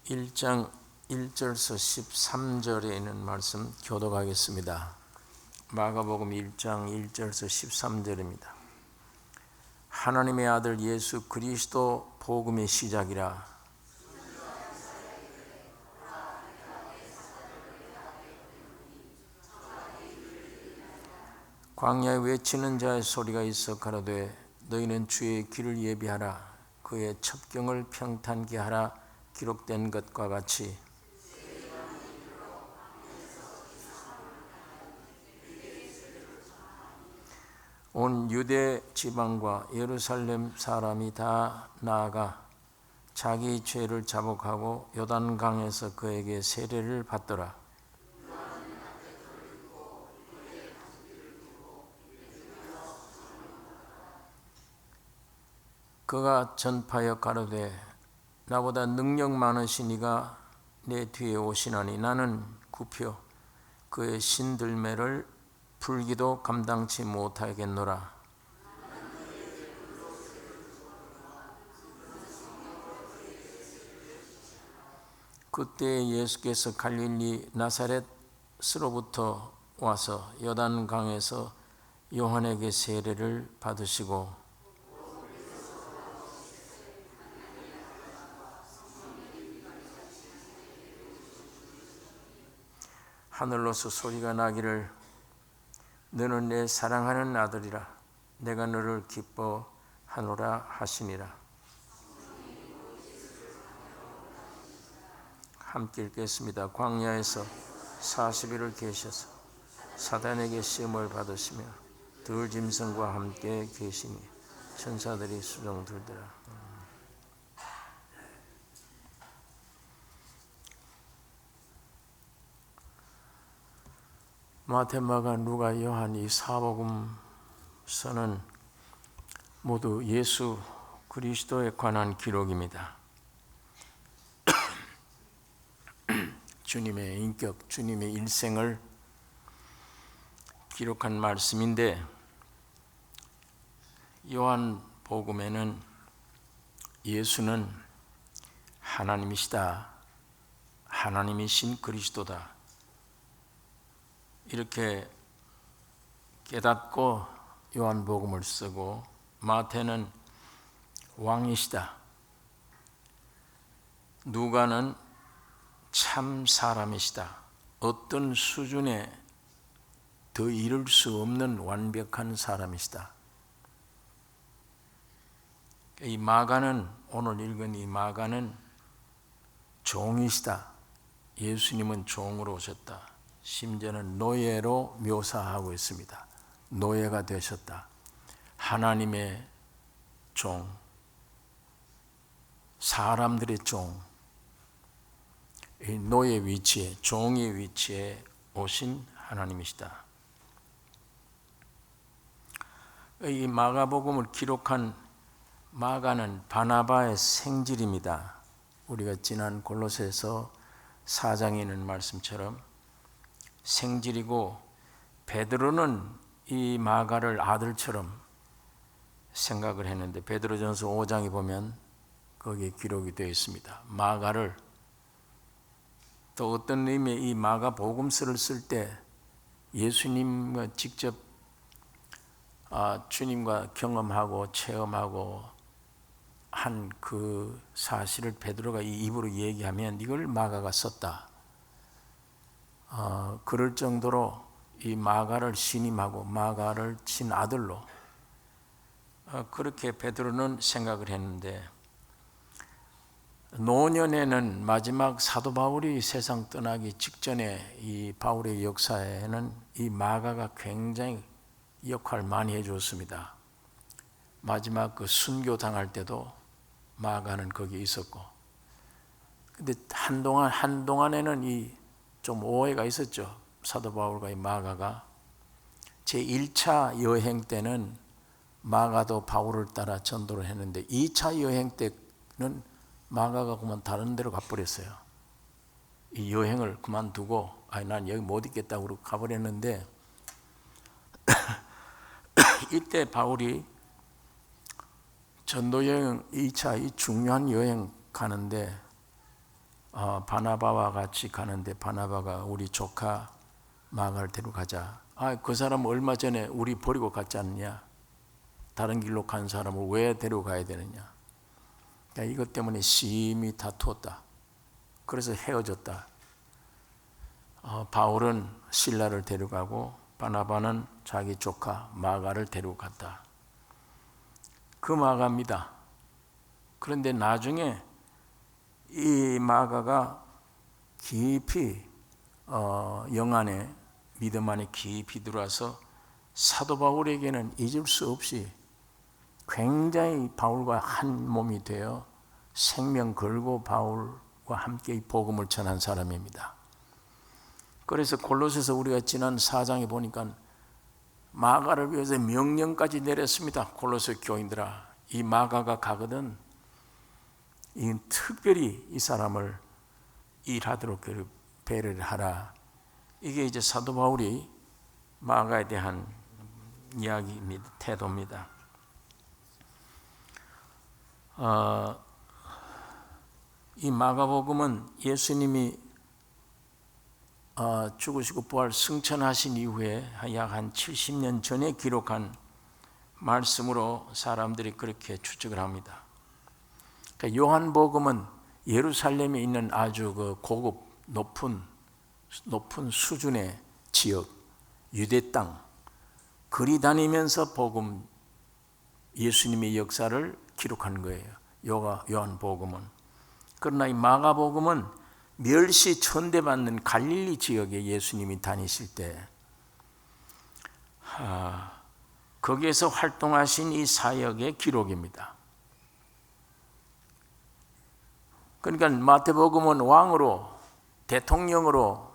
1장 1절에서 13절에 있는 말씀 교독하겠습니다. 마가복음 1장 1절에서 13절입니다. 하나님의 아들 예수 그리스도 복음의 시작이라. 광야에 외치는 자의 소리가 있어 가로되 너희는 주의 길을 예비하라. 그의 첩경을 평탄케 하라. 기록된 것과 같이 온 유대 지방과 예루살렘 사람이 다 나아가 자기 죄를 자복하고 요단강에서 그에게 세례를 받더라. 그가 전파하여 가로되 나보다 능력 많으신 이가 내 뒤에 오시나니 나는 굽혀 그의 신들매를 풀기도 감당치 못하겠노라. 그때 예수께서 갈릴리 나사렛으로부터 와서 요단강에서 요한에게 세례를 받으시고 하늘로서 소리가 나기를 너는 내 사랑하는 아들이라 내가 너를 기뻐하노라 하시니라. 함께 읽겠습니다. 광야에서 40일을 계셔서 사단에게 시험을 받으시며 들짐승과 함께 계시니 천사들이 수종 들더라. 마태, 마가, 누가, 요한 이 사복음서는 모두 예수 그리스도에 관한 기록입니다. 주님의 인격, 주님의 일생을 기록한 말씀인데 요한복음에는 예수는 하나님이시다, 하나님이신 그리스도다 이렇게 깨닫고 요한복음을 쓰고, 마태는 왕이시다, 누가는 참 사람이시다, 어떤 수준에 더 이룰 수 없는 완벽한 사람이시다. 이 마가는, 오늘 읽은 이 마가는 종이시다. 예수님은 종으로 오셨다. 심지어는 노예로 묘사하고 있습니다. 노예가 되셨다. 하나님의 종, 사람들의 종, 이 노예 위치에, 종의 위치에 오신 하나님이시다. 이 마가복음을 기록한 마가는 바나바의 생질입니다. 우리가 지난 골로새서 4장에 있는 말씀처럼 생질이고, 베드로는 이 마가를 아들처럼 생각을 했는데 베드로전서 5장에 보면 거기에 기록이 되어 있습니다. 마가를, 또 어떤 의미의 이 마가 복음서를 쓸 때 예수님과 직접 주님과 경험하고 체험하고 한 그 사실을 베드로가 이 입으로 얘기하면 이걸 마가가 썼다. 그럴 정도로 이 마가를 신임하고 마가를 친아들로 그렇게 베드로는 생각을 했는데, 노년에는 마지막 사도 바울이 세상 떠나기 직전에 이 바울의 역사에는 이 마가가 굉장히 역할을 많이 해줬습니다. 마지막 그 순교 당할 때도 마가는 거기에 있었고, 근데 한동안에는 이 좀 오해가 있었죠. 사도 바울과 이 마가가 제1차 여행 때는 마가도 바울을 따라 전도를 했는데 2차 여행 때는 마가가 그만 다른 데로 가버렸어요. 이 여행을 그만두고 난 여기 못 있겠다고 그러고 가버렸는데 이때 바울이 전도 여행 2차 이 중요한 여행 가는데 바나바와 같이 가는데 바나바가 우리 조카 마가를 데려가자. 그 사람 얼마 전에 우리 버리고 갔지 않느냐? 다른 길로 간 사람을 왜 데려가야 되느냐? 그러니까 이것 때문에 심히 다투었다. 그래서 헤어졌다. 바울은 실라를 데려가고 바나바는 자기 조카 마가를 데려갔다. 그 마가입니다. 그런데 나중에 이 마가가 깊이 영 안에, 믿음 안에 깊이 들어와서 사도 바울에게는 잊을 수 없이 굉장히 바울과 한 몸이 되어 생명 걸고 바울과 함께 이 복음을 전한 사람입니다. 그래서 골로새서 우리가 지난 4장에 보니까 마가를 위해서 명령까지 내렸습니다. 골로새 교인들아, 이 마가가 가거든 이 특별히 이 사람을 일하도록 배려를 하라. 이게 이제 사도 바울이 마가에 대한 이야기입니다. 태도입니다. 이 마가복음은 예수님이 죽으시고 부활 승천하신 이후에 약 한 70년 전에 기록한 말씀으로 사람들이 그렇게 추측을 합니다. 그러니까 요한복음은 예루살렘에 있는 아주 그 고급 높은 수준의 지역, 유대 땅, 거리 다니면서 복음, 예수님의 역사를 기록한 거예요. 요한복음은. 그러나 이 마가복음은 멸시 천대받는 갈릴리 지역에 예수님이 다니실 때 거기에서 활동하신 이 사역의 기록입니다. 그러니까 마태복음은 왕으로, 대통령으로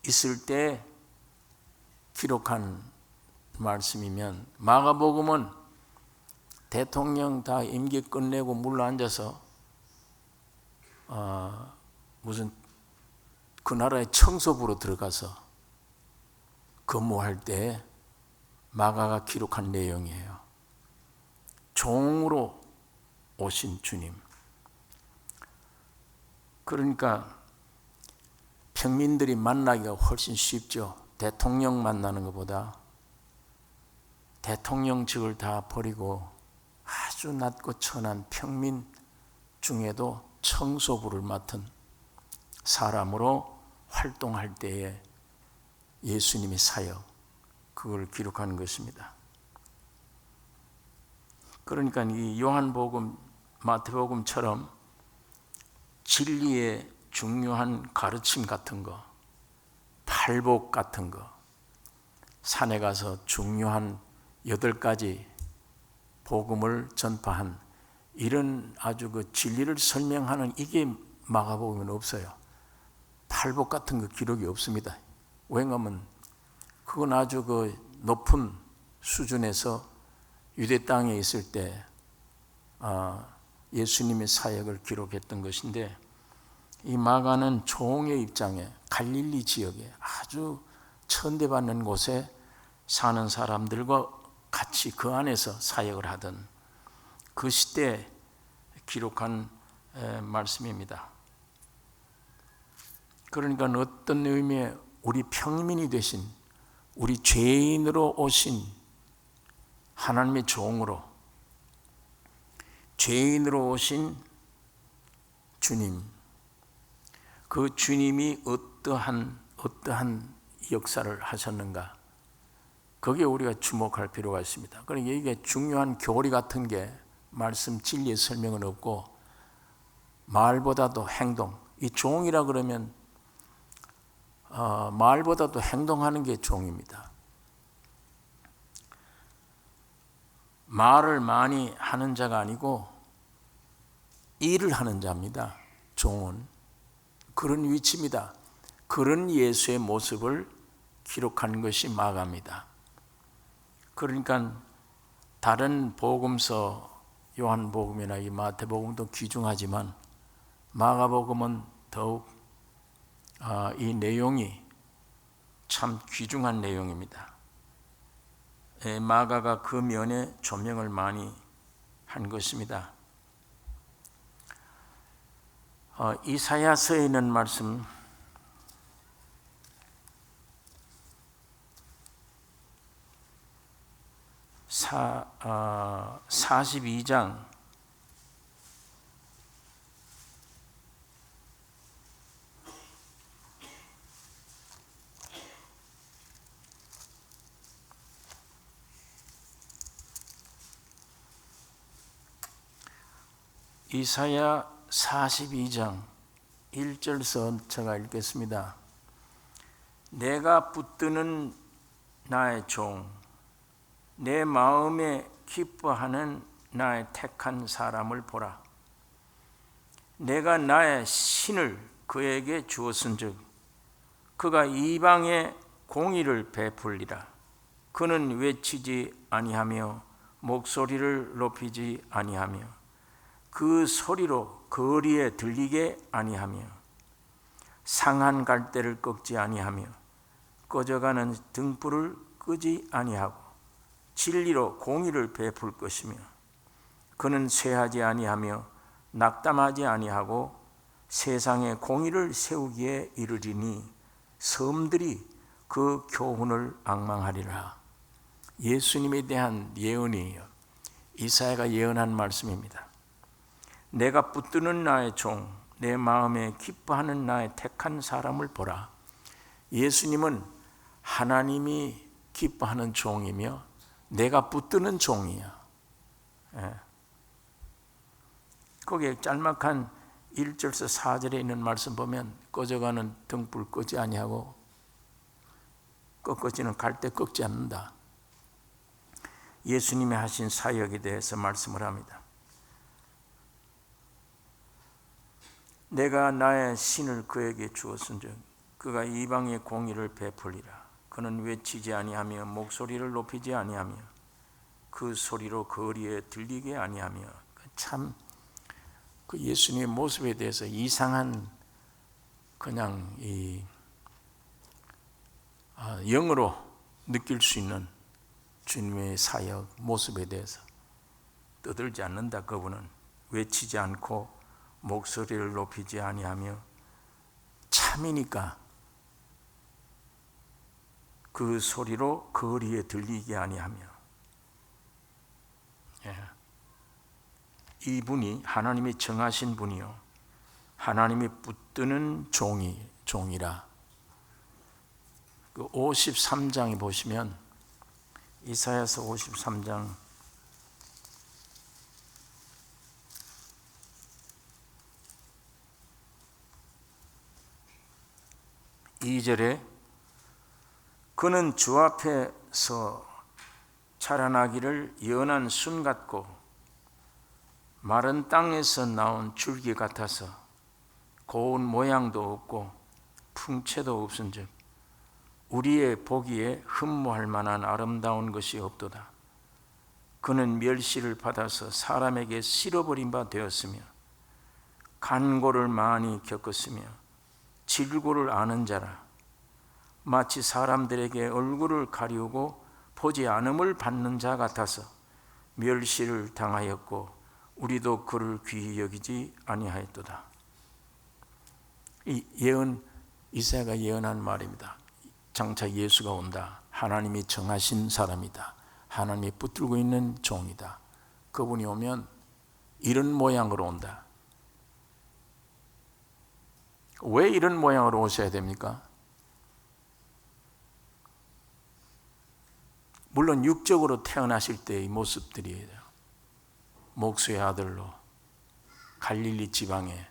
있을 때 기록한 말씀이면 마가복음은 대통령 다 임기 끝내고 물러앉아서 무슨 그 나라의 청소부로 들어가서 근무할 때 마가가 기록한 내용이에요. 종으로 오신 주님. 그러니까 평민들이 만나기가 훨씬 쉽죠. 대통령 만나는 것보다 대통령직을 다 버리고 아주 낮고 천한 평민 중에도 청소부를 맡은 사람으로 활동할 때에 예수님의 사역, 그걸 기록하는 것입니다. 그러니까 이 요한복음, 마태복음처럼 진리의 중요한 가르침 같은 거, 팔복 같은 거, 산에 가서 중요한 8가지 복음을 전파한 이런 아주 그 진리를 설명하는 이게 마가복음에는 없어요. 팔복 같은 거 기록이 없습니다. 왜냐하면 그건 아주 그 높은 수준에서 유대 땅에 있을 때 예수님의 사역을 기록했던 것인데, 이 마가는 종의 입장에 갈릴리 지역에 아주 천대받는 곳에 사는 사람들과 같이 그 안에서 사역을 하던 그 시대에 기록한 말씀입니다. 그러니까 어떤 의미의 우리 평민이 되신, 우리 죄인으로 오신 하나님의 종으로, 죄인으로 오신 주님, 그 주님이 어떠한 역사를 하셨는가, 거기에 우리가 주목할 필요가 있습니다. 그러니까 이게 중요한 교리 같은 게 말씀 진리의 설명은 없고, 말보다도 행동, 이 종이라 그러면 말보다도 행동하는 게 종입니다. 말을 많이 하는 자가 아니고 일을 하는 자입니다. 종은 그런 위치입니다. 그런 예수의 모습을 기록한 것이 마가입니다. 그러니까 다른 복음서, 요한복음이나 이 마태복음도 귀중하지만 마가복음은 더욱 이 내용이 참 귀중한 내용입니다. 마가가 그 면에 조명을 많이 한 것입니다. 이사야서에 있는 말씀 42장 1절서 제가 읽겠습니다. 내가 붙드는 나의 종, 내 마음에 기뻐하는 나의 택한 사람을 보라. 내가 나의 신을 그에게 주었은즉 그가 이방에 공의를 베풀리라. 그는 외치지 아니하며 목소리를 높이지 아니하며 그 소리로 거리에 들리게 아니하며 상한 갈대를 꺾지 아니하며 꺼져가는 등불을 끄지 아니하고 진리로 공의를 베풀 것이며 그는 쇠하지 아니하며 낙담하지 아니하고 세상에 공의를 세우기에 이르리니 섬들이 그 교훈을 앙망하리라. 예수님에 대한 예언이에요. 이사야가 예언한 말씀입니다. 내가 붙드는 나의 종, 내 마음에 기뻐하는 나의 택한 사람을 보라. 예수님은 하나님이 기뻐하는 종이며 내가 붙드는 종이야. 거기에 짤막한 1절에서 4절에 있는 말씀 보면 꺼져가는 등불 끄지 아니하고 꺾어지는 갈대 꺾지 않는다. 예수님이 하신 사역에 대해서 말씀을 합니다. 내가 나의 신을 그에게 주었은즉 그가 이방의 공의를 베풀리라. 그는 외치지 아니하며 목소리를 높이지 아니하며 그 소리로 거리에 들리게 아니하며 참 그 예수님의 모습에 대해서 이상한 그냥 영으로 느낄 수 있는 주님의 사역 모습에 대해서 떠들지 않는다. 그분은 외치지 않고 목소리를 높이지 아니하며 참이니까 그 소리로 거리에 들리게 아니하며 이분이 하나님이 정하신 분이요 하나님이 붙드는 종이라. 그 53장에 보시면 이사야서 53장 2절에 그는 주 앞에서 자라나기를 연한 순 같고 마른 땅에서 나온 줄기 같아서 고운 모양도 없고 풍채도 없은즉 우리의 보기에 흠모할 만한 아름다운 것이 없도다. 그는 멸시를 받아서 사람에게 쓸어버린 바 되었으며 간고를 많이 겪었으며 질고를 아는 자라. 마치 사람들에게 얼굴을 가리우고 보지 않음을 받는 자 같아서 멸시를 당하였고 우리도 그를 귀히 여기지 아니하였도다. 이 예언 이사야가 예언한 말입니다. 장차 예수가 온다. 하나님이 정하신 사람이다. 하나님이 붙들고 있는 종이다. 그분이 오면 이런 모양으로 온다. 왜 이런 모양으로 오셔야 됩니까? 물론 육적으로 태어나실 때의 모습들이에요. 목수의 아들로 갈릴리 지방에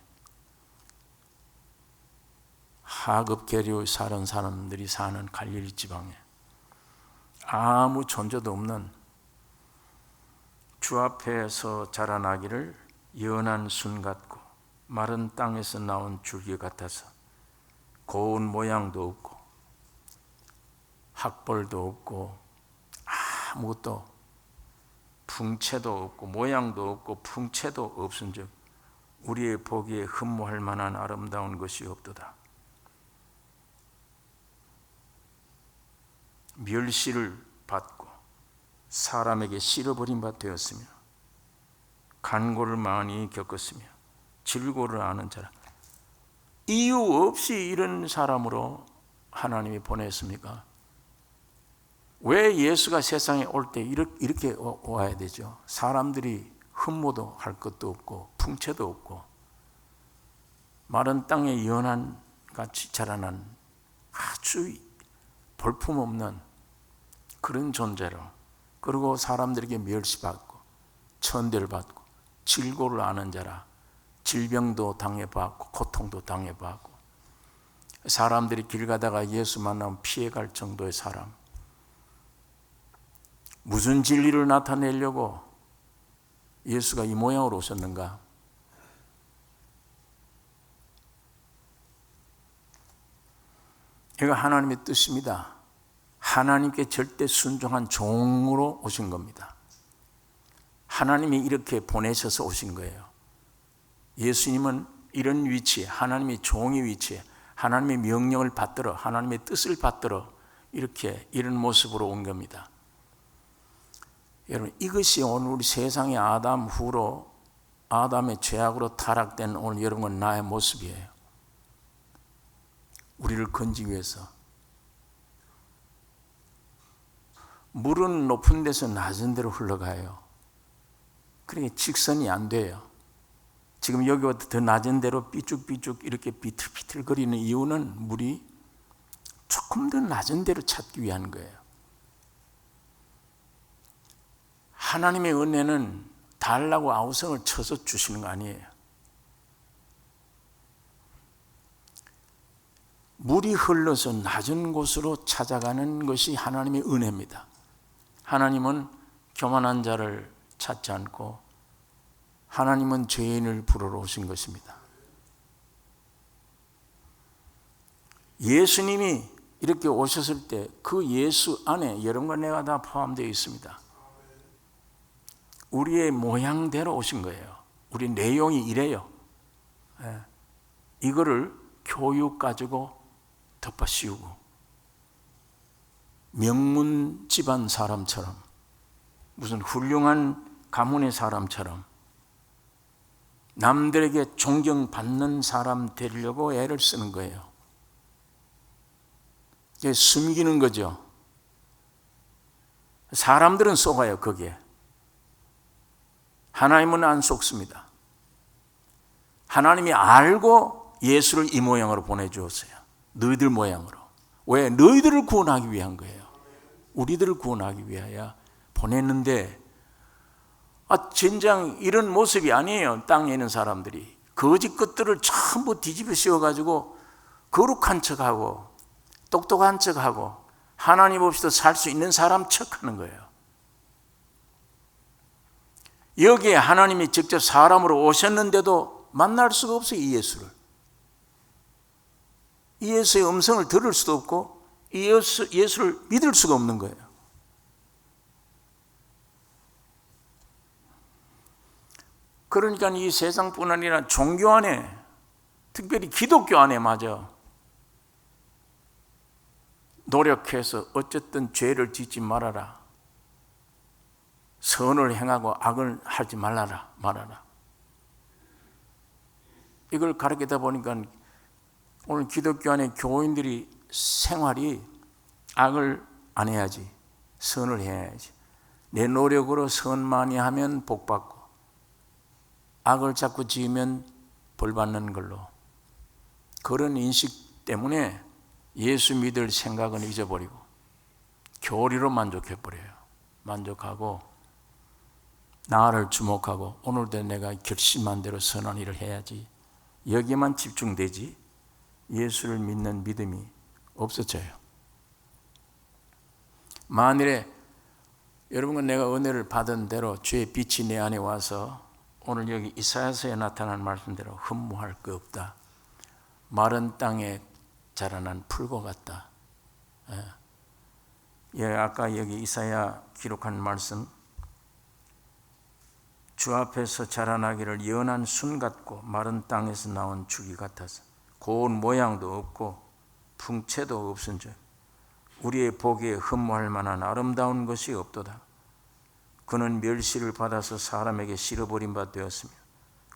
하급 계류 사는 사람들이 사는 갈릴리 지방에 아무 존재도 없는 주 앞에서 자라나기를 연한 순 같고 마른 땅에서 나온 줄기 같아서 고운 모양도 없고 학벌도 없고 아무것도 풍채도 없고 모양도 없고 풍채도 없은즉 우리의 보기에 흠모할 만한 아름다운 것이 없도다. 멸시를 받고 사람에게 쓸어버린 바 되었으며 간고를 많이 겪었으며 질고를 아는 자라. 이유 없이 이런 사람으로 하나님이 보냈습니까? 왜 예수가 세상에 올 때 이렇게 와야 되죠? 사람들이 흠모도 할 것도 없고 풍채도 없고 마른 땅에 연한같이 자라난 아주 볼품없는 그런 존재로, 그리고 사람들에게 멸시받고 천대를 받고 질고를 아는 자라, 질병도 당해봤고 고통도 당해봤고 사람들이 길 가다가 예수 만나면 피해갈 정도의 사람, 무슨 진리를 나타내려고 예수가 이 모양으로 오셨는가? 이거 하나님의 뜻입니다. 하나님께 절대 순종한 종으로 오신 겁니다. 하나님이 이렇게 보내셔서 오신 거예요. 예수님은 이런 위치에, 하나님의 종의 위치에 하나님의 명령을 받들어 하나님의 뜻을 받들어 이렇게 이런 모습으로 온 겁니다. 여러분, 이것이 오늘 우리 세상의 아담 후로 아담의 죄악으로 타락된 오늘 여러분 나의 모습이에요. 우리를 건지기 위해서. 물은 높은 데서 낮은 데로 흘러가요. 그러니까 직선이 안 돼요. 지금 여기보다 더 낮은 데로 삐쭉삐쭉 이렇게 비틀비틀거리는 이유는 물이 조금 더 낮은 데로 찾기 위한 거예요. 하나님의 은혜는 달라고 아우성을 쳐서 주시는 거 아니에요. 물이 흘러서 낮은 곳으로 찾아가는 것이 하나님의 은혜입니다. 하나님은 교만한 자를 찾지 않고 하나님은 죄인을 부르러 오신 것입니다. 예수님이 이렇게 오셨을 때 그 예수 안에 여러분과 내가 다 포함되어 있습니다. 우리의 모양대로 오신 거예요. 우리 내용이 이래요. 이거를 교육 가지고 덮어씌우고 명문 집안 사람처럼 무슨 훌륭한 가문의 사람처럼 남들에게 존경받는 사람 되려고 애를 쓰는 거예요. 이게 숨기는 거죠. 사람들은 속아요, 거기에. 하나님은 안 속습니다. 하나님이 알고 예수를 이 모양으로 보내주었어요. 너희들 모양으로. 왜? 너희들을 구원하기 위한 거예요. 우리들을 구원하기 위하여 보냈는데, 진정 이런 모습이 아니에요. 땅에 있는 사람들이 거짓 것들을 전부 뒤집어 씌워가지고 거룩한 척하고 똑똑한 척하고 하나님 없이도 살 수 있는 사람 척하는 거예요. 여기에 하나님이 직접 사람으로 오셨는데도 만날 수가 없어요. 이 예수를. 이 예수의 음성을 들을 수도 없고 이 예수를 믿을 수가 없는 거예요. 그러니까 이 세상뿐 아니라 종교 안에, 특별히 기독교 안에 마저 노력해서 어쨌든 죄를 짓지 말아라, 선을 행하고 악을 하지 말아라. 이걸 가르치다 보니까 오늘 기독교 안에 교인들이 생활이 악을 안 해야지, 선을 해야지, 내 노력으로 선 많이 하면 복 받고 악을 자꾸 지으면 벌 받는 걸로, 그런 인식 때문에 예수 믿을 생각은 잊어버리고 교리로 만족해버려요. 만족하고 나를 주목하고 오늘도 내가 결심한 대로 선한 일을 해야지, 여기에만 집중되지 예수를 믿는 믿음이 없어져요. 만일에 여러분과 내가 은혜를 받은 대로 주의 빛이 내 안에 와서 오늘 여기 이사야서에 나타난 말씀대로 흠모할 거 없다, 마른 땅에 자라난 풀과 같다. 아까 여기 이사야 기록한 말씀, 주 앞에서 자라나기를 연한 순 같고 마른 땅에서 나온 죽이 같아서 고운 모양도 없고 풍채도 없은즉 우리의 보기에 흠모할 만한 아름다운 것이 없도다. 그는 멸시를 받아서 사람에게 실어버린 바 되었으며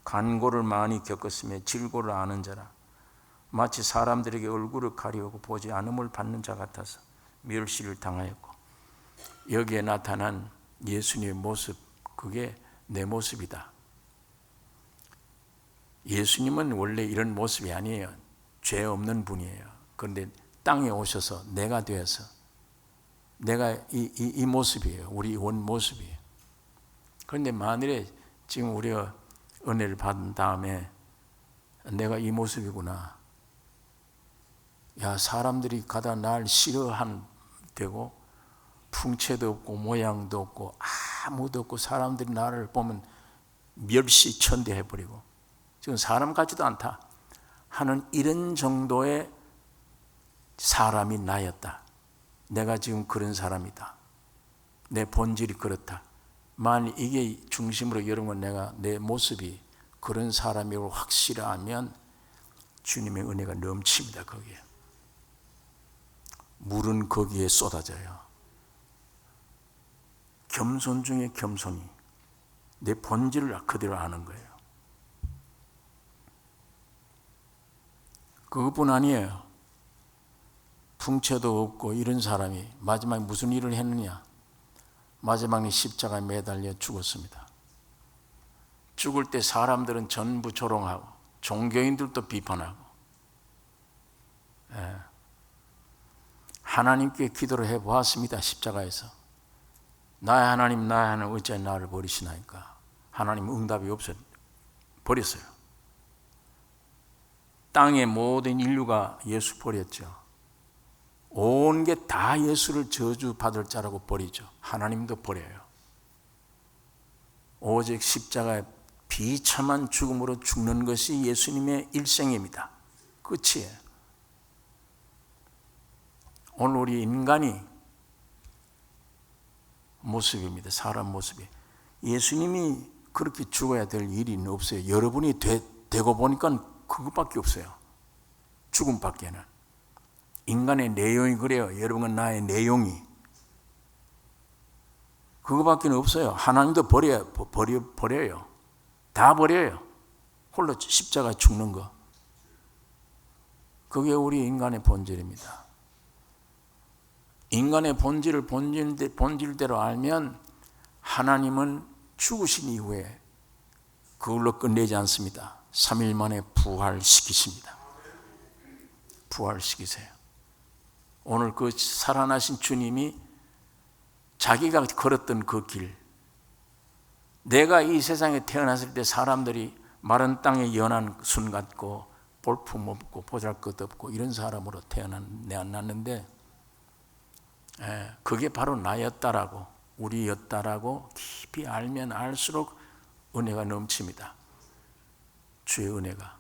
간고를 많이 겪었으며 질고를 아는 자라. 마치 사람들에게 얼굴을 가리우고 보지 않음을 받는 자 같아서 멸시를 당하였고, 여기에 나타난 예수님의 모습, 그게 내 모습이다. 예수님은 원래 이런 모습이 아니에요. 죄 없는 분이에요. 그런데 땅에 오셔서 내가 되어서, 내가 이 모습이에요. 우리 원 모습이에요. 그런데 만일에 지금 우리가 은혜를 받은 다음에 내가 이 모습이구나, 야, 사람들이 가다 날 싫어한되고 풍채도 없고 모양도 없고 아무도 없고 사람들이 나를 보면 멸시천대해버리고 지금 사람 같지도 않다 하는 이런 정도의 사람이 나였다. 내가 지금 그런 사람이다. 내 본질이 그렇다. 만일 이게 중심으로 여러분 내가 내 모습이 그런 사람이고 확실하면 주님의 은혜가 넘칩니다. 거기에 물은 거기에 쏟아져요. 겸손 중에 겸손이 내 본질을 그대로 아는 거예요. 그것뿐 아니에요. 풍채도 없고 이런 사람이 마지막에 무슨 일을 했느냐? 마지막에 십자가에 매달려 죽었습니다. 죽을 때 사람들은 전부 조롱하고 종교인들도 비판하고, 하나님께 기도를 해보았습니다. 십자가에서 나의 하나님, 나의 하나님, 어찌 나를 버리시나이까? 하나님 응답이 없어 버렸어요. 땅의 모든 인류가 예수 버렸죠. 온 게 다 예수를 저주받을 자라고 버리죠. 하나님도 버려요. 오직 십자가에 비참한 죽음으로 죽는 것이 예수님의 일생입니다. 끝이에요. 오늘 우리 인간이 모습입니다. 사람 모습이. 예수님이 그렇게 죽어야 될 일이 없어요. 여러분이 되고 보니까 그것밖에 없어요. 죽음밖에는. 인간의 내용이 그래요. 여러분은 나의 내용이. 그거밖에 없어요. 하나님도 버려요. 다 버려요. 홀로 십자가 죽는 거. 그게 우리 인간의 본질입니다. 인간의 본질을 본질대로 알면 하나님은 죽으신 이후에 그걸로 끝내지 않습니다. 3일 만에 부활시키십니다. 부활시키세요. 오늘 그 살아나신 주님이 자기가 걸었던 그 길, 내가 이 세상에 태어났을 때 사람들이 마른 땅에 연한 순 같고 볼품 없고 보잘것 없고 이런 사람으로 태어났는데, 그게 바로 나였다라고, 우리였다라고 깊이 알면 알수록 은혜가 넘칩니다. 주의 은혜가.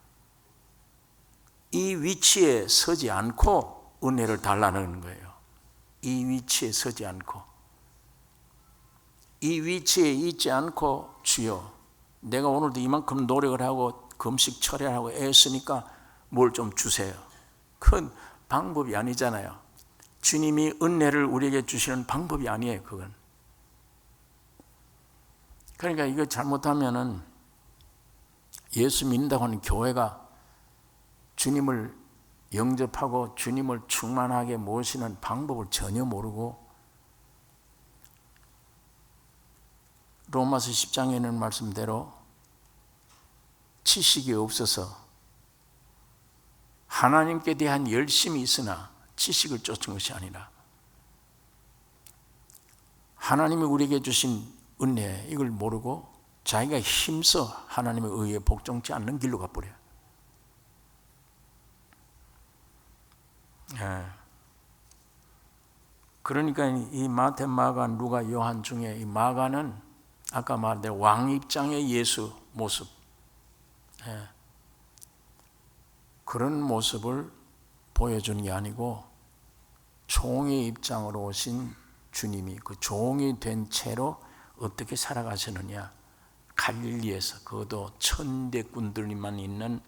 이 위치에 서지 않고 은혜를 달라는 거예요. 이 위치에 서지 않고, 이 위치에 있지 않고, 주여 내가 오늘도 이만큼 노력을 하고 금식 철회하고 애쓰니까 뭘 좀 주세요. 그건 방법이 아니잖아요. 주님이 은혜를 우리에게 주시는 방법이 아니에요. 그건. 그러니까 이거 잘못하면은 예수 믿는다고 하는 교회가 주님을 영접하고 주님을 충만하게 모시는 방법을 전혀 모르고, 로마서 10장에 있는 말씀대로 지식이 없어서 하나님께 대한 열심이 있으나 지식을 쫓은 것이 아니라 하나님이 우리에게 주신 은혜, 이걸 모르고 자기가 힘써 하나님의 의에 복종치 않는 길로 가버려요. 그러니까 이 마태, 마가, 누가, 요한 중에 이 마가는 아까 말한 왕 입장의 예수 모습, 그런 모습을 보여주는 게 아니고 종의 입장으로 오신 주님이 그 종이 된 채로 어떻게 살아가시느냐, 갈릴리에서, 그것도 천대꾼들만 있는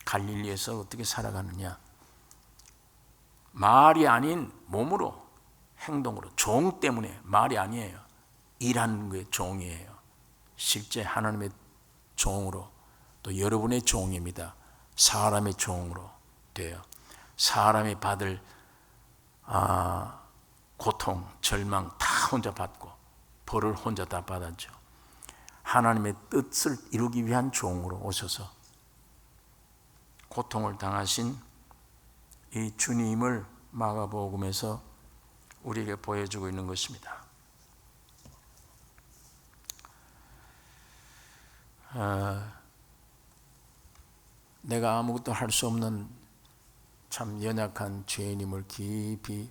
갈릴리에서 어떻게 살아가느냐, 말이 아닌 몸으로, 행동으로, 종 때문에, 말이 아니에요. 일하는 게 종이에요. 실제 하나님의 종으로, 또 여러분의 종입니다. 사람의 종으로 돼요. 사람이 받을 고통, 절망 다 혼자 받고 벌을 혼자 다 받았죠. 하나님의 뜻을 이루기 위한 종으로 오셔서 고통을 당하신 이 주님을 마가복음에서 우리에게 보여주고 있는 것입니다. 내가 아무것도 할 수 없는 참 연약한 죄인임을 깊이,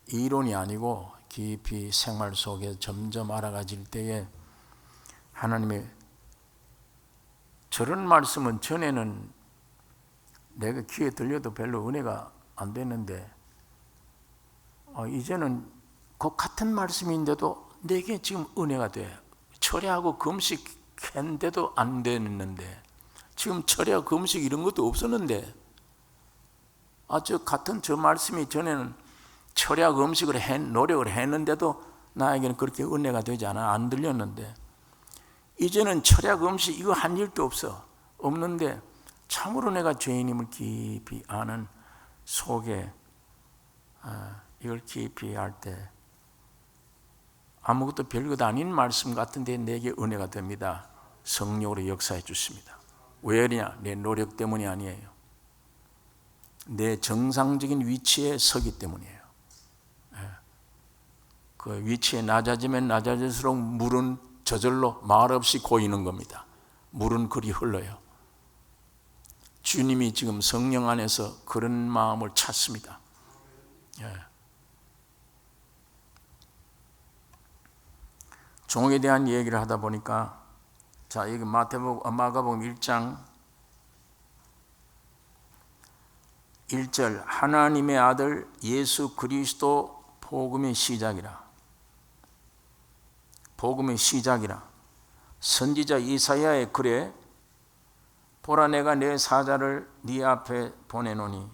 이론이 아니고 깊이 생활 속에 점점 알아가질 때에 하나님의 저런 말씀은 전에는 내가 귀에 들려도 별로 은혜가 안 됐는데 이제는 그 같은 말씀인데도 내게 지금 은혜가 돼. 철야하고 금식했는데도 안 됐는데, 지금 철야 금식 이런 것도 없었는데 저 말씀이 전에는 철야 금식을 노력을 했는데도 나에게는 그렇게 은혜가 되지 않아, 안 들렸는데 이제는 철야 금식 이거 한 일도 없는데 참으로 내가 죄인임을 깊이 아는 속에 이걸 깊이 할 때 아무것도 별것 아닌 말씀 같은데 내게 은혜가 됩니다. 성령으로 역사해 주십니다. 왜 그러냐? 내 노력 때문이 아니에요. 내 정상적인 위치에 서기 때문이에요. 그 위치에 낮아지면 낮아질수록 물은 저절로 말없이 고이는 겁니다. 물은 그리 흘러요. 주님이 지금 성령 안에서 그런 마음을 찾습니다. 종에 대한 얘기를 하다 보니까, 자, 여기 마가복음 1장 1절, 하나님의 아들 예수 그리스도 복음의 시작이라. 복음의 시작이라. 선지자 이사야의 글에 보라, 내가 내 사자를 네 앞에 보내노니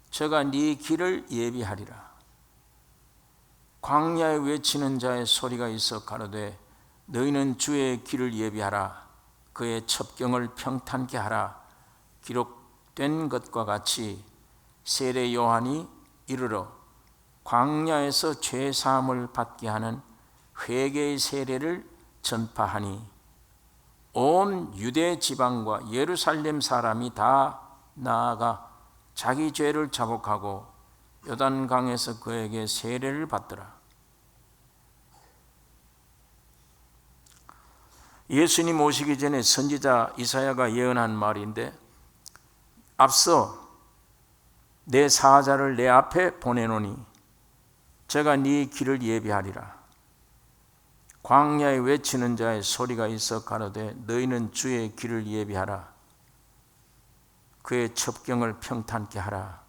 저가 네 길을 예비하리라. 광야에 외치는 자의 소리가 있어 가로되 너희는 주의 길을 예비하라. 그의 첩경을 평탄케 하라. 기록된 것과 같이 세례 요한이 이르러 광야에서 죄 사함을 받게 하는 회개의 세례를 전파하니 온 유대 지방과 예루살렘 사람이 다 나아가 자기 죄를 자복하고 요단강에서 그에게 세례를 받더라. 예수님 오시기 전에 선지자 이사야가 예언한 말인데, 앞서 내 사자를 내 앞에 보내노니 제가 네 길을 예비하리라. 광야에 외치는 자의 소리가 있어 가로되 너희는 주의 길을 예비하라. 그의 첩경을 평탄케 하라.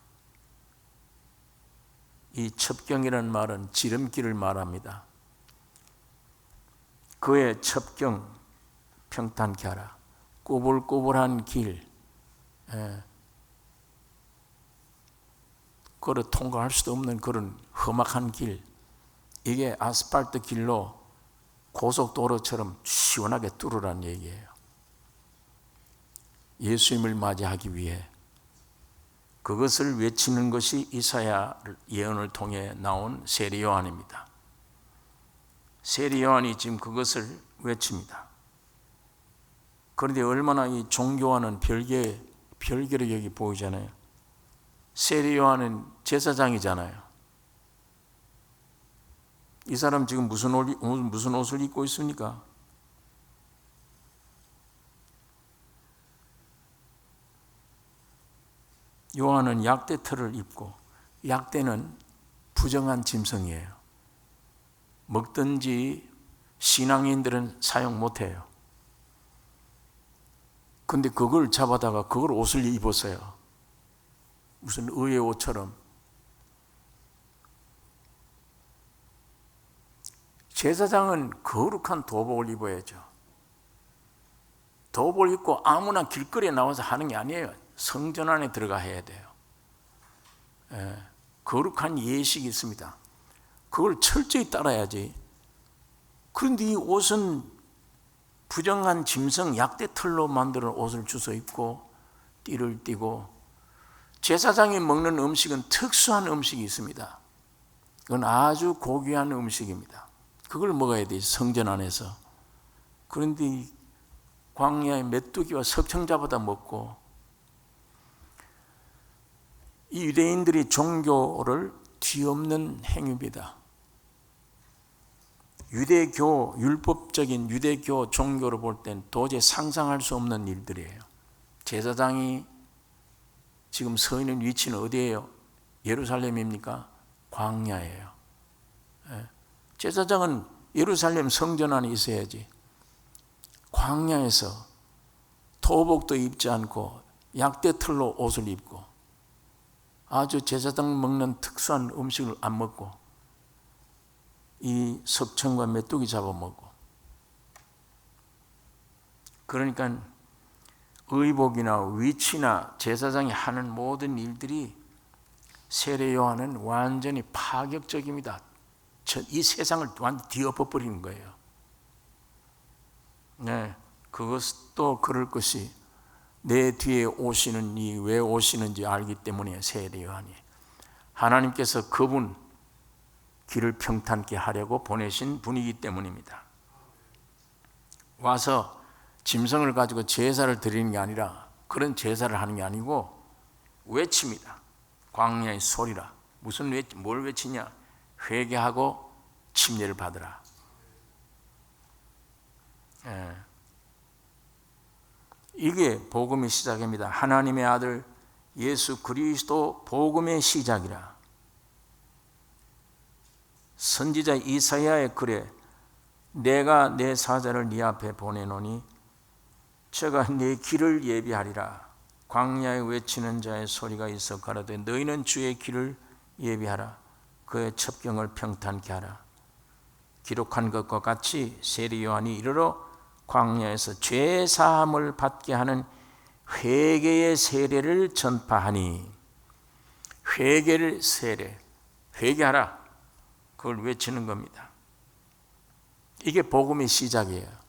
이 첩경이라는 말은 지름길을 말합니다. 그의 첩경 평탄케 하라. 꼬불꼬불한 길, 걸어 통과할 수도 없는 그런 험악한 길, 이게 아스팔트 길로 고속도로처럼 시원하게 뚫으라는 얘기예요. 예수님을 맞이하기 위해 그것을 외치는 것이 이사야 예언을 통해 나온 세례 요한입니다. 세례 요한이 지금 그것을 외칩니다. 그런데 얼마나 이 종교와는 별개로 여기 보이잖아요. 세례 요한은 제사장이잖아요. 이 사람 지금 무슨 옷을 입고 있습니까? 요한은 약대 털을 입고, 약대는 부정한 짐승이에요. 먹든지 신앙인들은 사용 못해요. 근데 그걸 잡아다가 그걸 옷을 입었어요. 무슨 의의 옷처럼. 제사장은 거룩한 도복을 입어야죠. 도복을 입고 아무나 길거리에 나와서 하는 게 아니에요. 성전 안에 들어가 해야 돼요. 거룩한 예식이 있습니다. 그걸 철저히 따라야지. 그런데 이 옷은 부정한 짐승 약대 털로 만드는 옷을 주워 입고 띠를 띠고 제사장이 먹는 음식은 특수한 음식이 있습니다. 그건 아주 고귀한 음식입니다. 그걸 먹어야 되지, 성전 안에서. 그런데 이 광야의 메뚜기와 석청자보다 먹고, 이 유대인들이 종교를 뒤엎는 행위입니다. 유대교, 율법적인 유대교 종교를 볼 땐 도저히 상상할 수 없는 일들이에요. 제사장이 지금 서 있는 위치는 어디예요? 예루살렘입니까? 광야예요. 제사장은 예루살렘 성전 안에 있어야지. 광야에서 토복도 입지 않고 약대 털로 옷을 입고 아주 제사장 먹는 특수한 음식을 안 먹고 이 석청과 메뚜기 잡아먹고, 그러니까 의복이나 위치나 제사장이 하는 모든 일들이 세례 요한은 완전히 파격적입니다. 이 세상을 완전히 뒤엎어버리는 거예요. 네, 그것도 그럴 것이 내 뒤에 오시는 이 왜 오시는지 알기 때문에 세례 요한이 하나님께서 그분 길을 평탄케 하려고 보내신 분이기 때문입니다. 와서 짐승을 가지고 제사를 드리는 게 아니라 그런 제사를 하는 게 아니고 외칩니다. 광야의 소리라. 뭘 외치냐? 회개하고 침례를 받으라. 이게 복음의 시작입니다. 하나님의 아들 예수 그리스도 복음의 시작이라. 선지자 이사야의 글에 내가 내 사자를 네 앞에 보내노니 저가 네 길을 예비하리라. 광야에 외치는 자의 소리가 있어 가라되 너희는 주의 길을 예비하라. 그의 첩경을 평탄케 하라. 기록한 것과 같이 세례 요한이 이르러 광야에서 죄 사함을 받게 하는 회개의 세례를 전파하니, 회개를 세례, 회개하라, 그걸 외치는 겁니다. 이게 복음의 시작이에요.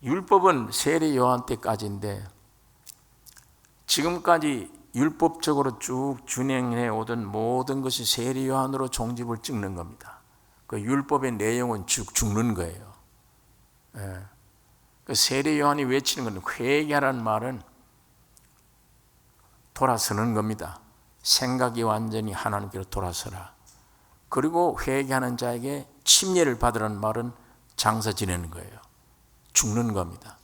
율법은 세례 요한 때까지인데 지금까지 율법적으로 쭉 준행해 오던 모든 것이 세례 요한으로 종집을 찍는 겁니다. 그 율법의 내용은 쭉 죽는 거예요. 그 세례 요한이 외치는 건 회개하라는 말은 돌아서는 겁니다. 생각이 완전히 하나님께로 돌아서라. 그리고 회개하는 자에게 침례를 받으라는 말은 장사 지내는 거예요. 죽는 겁니다.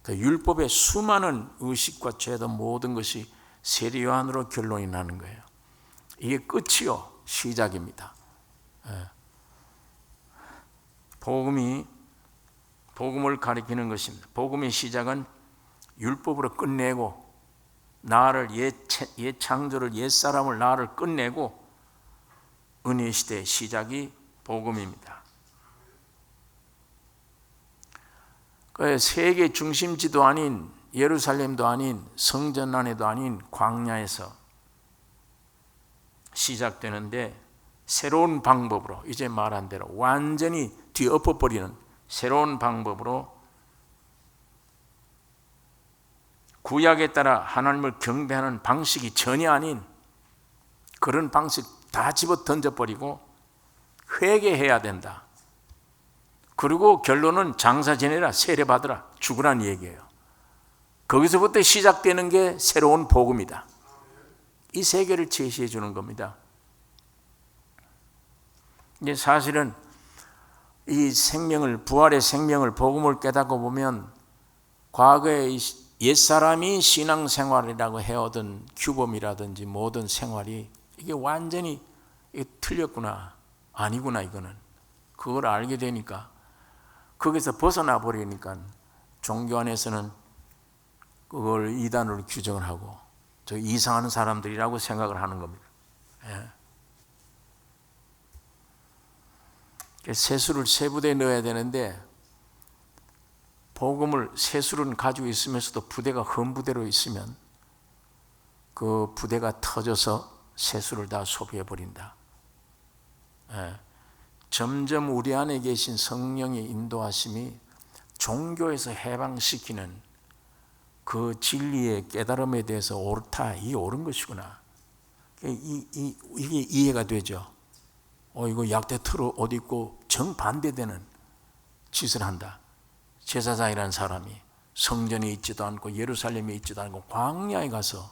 그 율법의 수많은 의식과 죄도 모든 것이 세례 요한으로 결론이 나는 거예요. 이게 끝이요, 시작입니다. 복음을 가리키는 것입니다. 복음의 시작은 율법으로 끝내고 나를 옛 창조를 옛 사람을 나를 끝내고 은혜 시대의 시작이 복음입니다. 그 세계 중심지도 아닌 예루살렘도 아닌 성전 안에도 아닌 광야에서 시작되는데 새로운 방법으로 이제 말한 대로 완전히 뒤엎어버리는 새로운 방법으로 구약에 따라 하나님을 경배하는 방식이 전혀 아닌 그런 방식 다 집어 던져버리고 회개해야 된다. 그리고 결론은 장사 지내라, 세례 받으라, 죽으라는 얘기예요. 거기서부터 시작되는 게 새로운 복음이다. 이 세계를 제시해 주는 겁니다. 이제 사실은 이 생명을, 부활의 생명을, 복음을 깨닫고 보면 과거에 옛사람이 신앙생활이라고 해오던 규범이라든지 모든 생활이 이게 완전히 틀렸구나, 아니구나, 이거는. 그걸 알게 되니까 거기서 벗어나 버리니까 종교 안에서는 그걸 이단으로 규정을 하고 저 이상한 사람들이라고 생각을 하는 겁니다. 세수를 세 부대에 넣어야 되는데 복음을 세수는 가지고 있으면서도 부대가 흠 부대로 있으면 그 부대가 터져서 세수를 다 소비해 버린다. 점점 우리 안에 계신 성령의 인도하심이 종교에서 해방시키는 그 진리의 깨달음에 대해서 옳다, 이게 옳은 것이구나. 이게 이해가 되죠. 이거 약대 틀어 옷 입고 정반대되는 짓을 한다. 제사장이라는 사람이 성전에 있지도 않고 예루살렘에 있지도 않고 광야에 가서,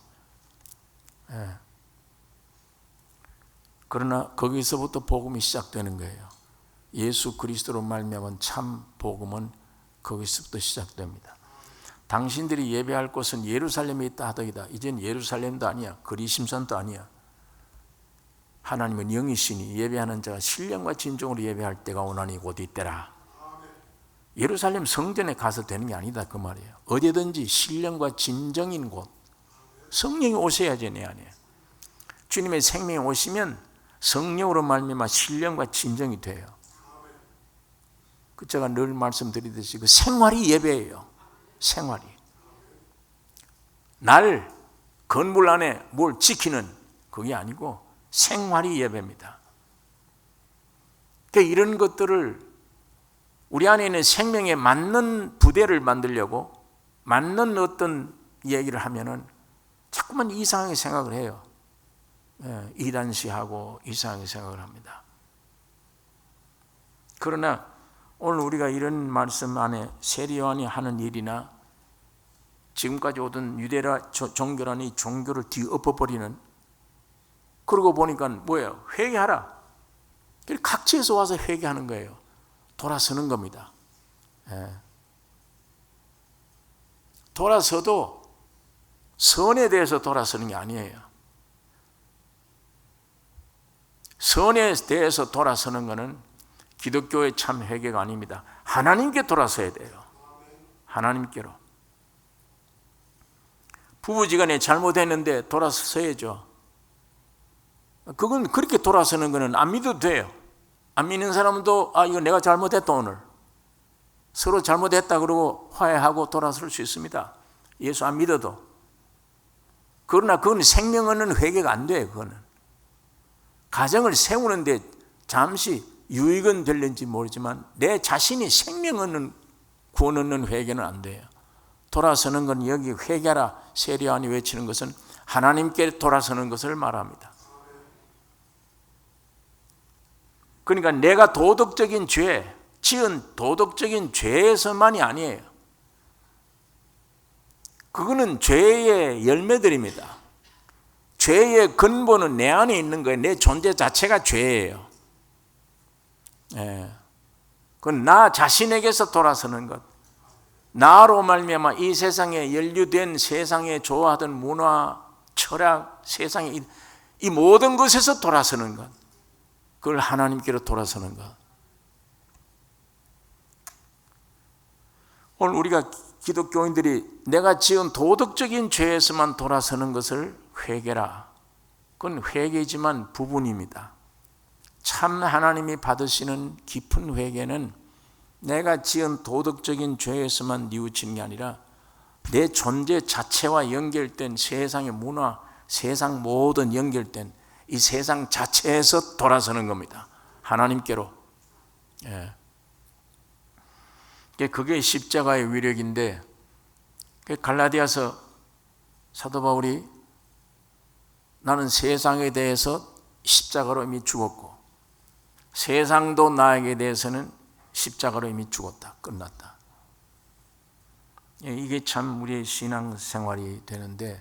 그러나 거기서부터 복음이 시작되는 거예요. 예수 그리스도로 말미암은 참 복음은 거기서부터 시작됩니다. 당신들이 예배할 곳은 예루살렘에 있다 하더이다. 이젠 예루살렘도 아니야, 그리심산도 아니야. 하나님은 영이시니 예배하는 자가 신령과 진정으로 예배할 때가 오나니 곧 이때라. 예루살렘 성전에 가서 되는 게 아니다, 그 말이에요. 어디든지 신령과 진정인 곳, 성령이 오셔야지 내 안에. 주님의 생명이 오시면 성령으로 말미암아 신령과 진정이 돼요. 제가 늘 말씀드리듯이 그 생활이 예배예요. 생활이. 날 건물 안에 뭘 지키는 그게 아니고 생활이 예배입니다. 그러니까 이런 것들을 우리 안에 있는 생명에 맞는 부대를 만들려고 맞는 어떤 얘기를 하면은 자꾸만 이상하게 생각을 해요. 이단시하고 이상하게 생각을 합니다. 그러나 오늘 우리가 이런 말씀 안에 세례 요한이 하는 일이나 지금까지 오던 유대라 종교라는 이 종교를 뒤엎어버리는, 그러고 보니까 뭐예요? 회개하라. 각지에서 와서 회개하는 거예요. 돌아서는 겁니다. 돌아서도 선에 대해서 돌아서는 게 아니에요. 선에 대해서 돌아서는 것은 기독교의 참 회개가 아닙니다. 하나님께 돌아서야 돼요. 하나님께로. 부부지간에 잘못했는데 돌아서야죠. 그건 그렇게 돌아서는 것은 안 믿어도 돼요. 안 믿는 사람도 이거 내가 잘못했다 오늘. 서로 잘못했다 그러고 화해하고 돌아설 수 있습니다. 예수 안 믿어도. 그러나 그건 생명 얻는 회개가 안 돼요. 그거는. 가정을 세우는데 잠시 유익은 될는지 모르지만 내 자신이 생명 얻는 구원 얻는 회개는 안 돼요. 돌아서는 건 여기 회개하라 세례 요한이 외치는 것은 하나님께 돌아서는 것을 말합니다. 그러니까 내가 도덕적인 죄, 지은 도덕적인 죄에서만이 아니에요. 그거는 죄의 열매들입니다. 죄의 근본은 내 안에 있는 거예요. 내 존재 자체가 죄예요. 그건 나 자신에게서 돌아서는 것. 나로 말미암아 이 세상에 연루된 세상에 좋아하던 문화, 철학, 세상에 이 모든 것에서 돌아서는 것. 그걸 하나님께로 돌아서는 것. 오늘 우리가 기독교인들이 내가 지은 도덕적인 죄에서만 돌아서는 것을 회개라. 그건 회개지만 부분입니다. 참 하나님이 받으시는 깊은 회개는 내가 지은 도덕적인 죄에서만 뉘우치는 게 아니라 내 존재 자체와 연결된 세상의 문화, 세상 모든 연결된 이 세상 자체에서 돌아서는 겁니다. 하나님께로. 그게 십자가의 위력인데, 갈라디아서 사도 바울이 나는 세상에 대해서 십자가로 이미 죽었고 세상도 나에게 대해서는 십자가로 이미 죽었다. 끝났다. 이게 참 우리의 신앙생활이 되는데,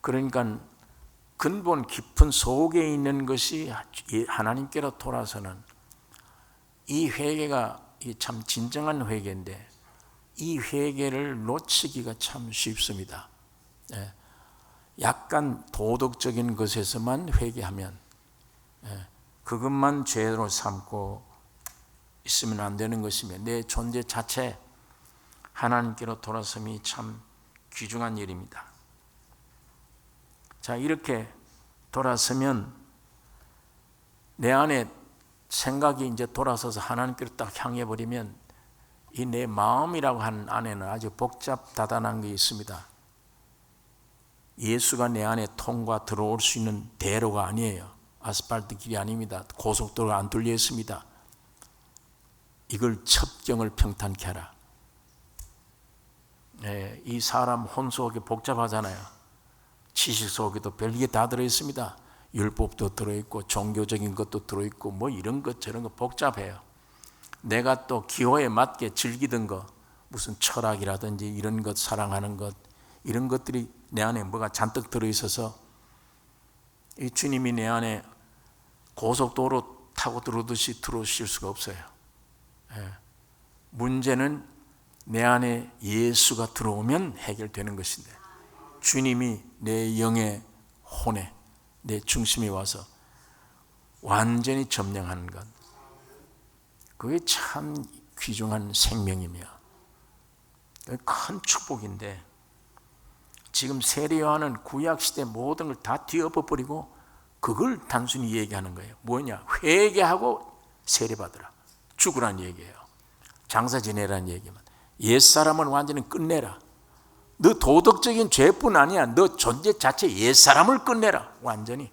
그러니까 근본 깊은 속에 있는 것이 하나님께로 돌아서는 이 회개가 참 진정한 회개인데 이 회개를 놓치기가 참 쉽습니다. 약간 도덕적인 것에서만 회개하면 그것만 죄로 삼고 있으면 안 되는 것이며 내 존재 자체 하나님께로 돌아섬이 참 귀중한 일입니다. 자, 이렇게 돌아서면 내 안에 생각이 이제 돌아서서 하나님께로 딱 향해 버리면 이 내 마음이라고 하는 안에는 아주 복잡다단한 게 있습니다. 예수가 내 안에 통과 들어올 수 있는 대로가 아니에요. 아스팔트 길이 아닙니다. 고속도로가 안 뚫려 있습니다. 이걸 첩경을 평탄케 하라. 이 사람 혼 속이 복잡하잖아요. 지식 속에도 별게 다 들어있습니다. 율법도 들어있고 종교적인 것도 들어있고 뭐 이런 것 저런 거 복잡해요. 내가 또 기호에 맞게 즐기던 거, 무슨 철학이라든지 이런 것, 사랑하는 것, 이런 것들이 내 안에 뭐가 잔뜩 들어있어서 이 주님이 내 안에 고속도로 타고 들어오듯이 들어오실 수가 없어요. 문제는 내 안에 예수가 들어오면 해결되는 것인데, 주님이 내 영의 혼에, 내 중심에 와서 완전히 점령하는 것, 그게 참 귀중한 생명이며 큰 축복인데, 지금 세례 요한은 구약시대 모든 걸 다 뒤엎어버리고 그걸 단순히 얘기하는 거예요. 뭐냐? 회개하고 세례받으라. 죽으란 얘기예요. 장사 지내라는 얘기만. 옛사람은 완전히 끝내라. 너 도덕적인 죄뿐 아니야. 너 존재 자체 옛사람을 끝내라. 완전히.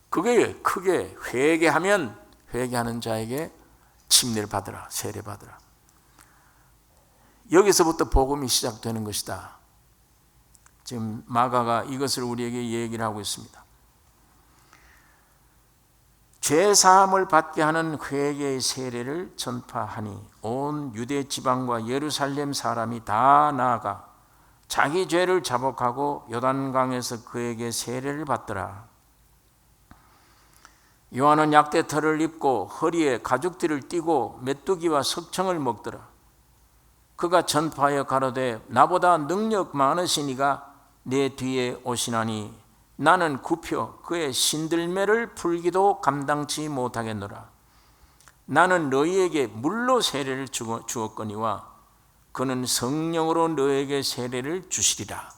그게 크게 회개하면 회개하는 자에게 침례를 받으라. 세례 받으라. 여기서부터 복음이 시작되는 것이다. 지금 마가가 이것을 우리에게 얘기를 하고 있습니다. 죄사함을 받게 하는 회개의 세례를 전파하니 온 유대 지방과 예루살렘 사람이 다 나아가 자기 죄를 자복하고 요단강에서 그에게 세례를 받더라. 요한은 약대털을 입고 허리에 가죽띠를 띠고 메뚜기와 석청을 먹더라. 그가 전파하여 가로되 나보다 능력 많으시니가 내 뒤에 오시나니 나는 굽혀 그의 신들매를 풀기도 감당치 못하겠노라. 나는 너희에게 물로 세례를 주었거니와 그는 성령으로 너에게 세례를 주시리라.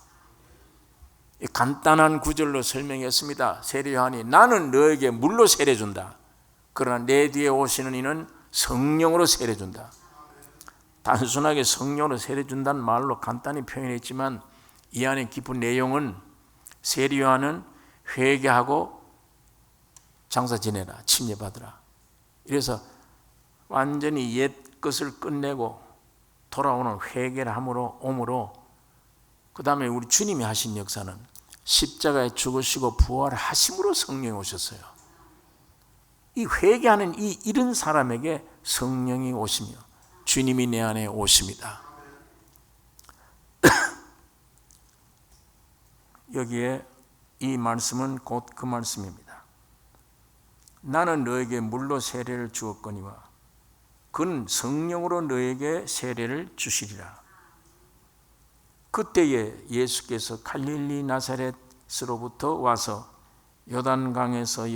간단한 구절로 설명했습니다. 세례 요한이 나는 너에게 물로 세례 준다. 그러나 내 뒤에 오시는 이는 성령으로 세례 준다. 단순하게 성령으로 세례 준다는 말로 간단히 표현했지만 이 안에 깊은 내용은 세례 요한은 회개하고 장사 지내라, 침례받으라. 이래서 완전히 옛 것을 끝내고 돌아오는 회개를 함으로 그 다음에 우리 주님이 하신 역사는 십자가에 죽으시고 부활하심으로 성령이 오셨어요. 이 회개하는 이런 사람에게 성령이 오시며 주님이 내 안에 오십니다. 여기에 이 말씀은 곧 그 말씀입니다. 나는 너에게 물로 세례를 주었거니와 그는 성령으로 너에게 세례를 주시리라. 그때에 예수께서 갈릴리 나사렛으로부터 와서 요단강에서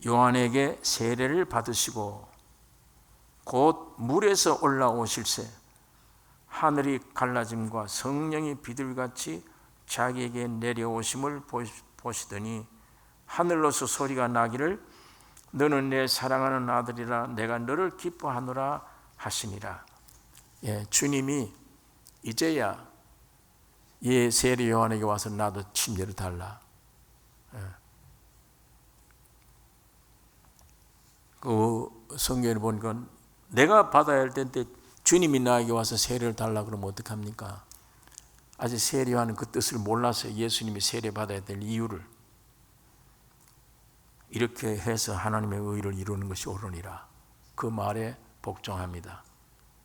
요한에게 세례를 받으시고 곧 물에서 올라오실새 하늘이 갈라짐과 성령이 비둘같이 자기에게 내려오심을 보시더니 하늘로서 소리가 나기를 너는 내 사랑하는 아들이라 내가 너를 기뻐하노라 하시니라. 주님이 이제야 세례 요한에게 와서 나도 침례를 달라. 그 성경에 보니까 내가 받아야 할 텐데 주님이 나에게 와서 세례를 달라 그러면 어떡합니까? 아직 세례 요한은 그 뜻을 몰라서 예수님이 세례 받아야 될 이유를 이렇게 해서 하나님의 의를 이루는 것이 옳으니라. 그 말에 복종합니다.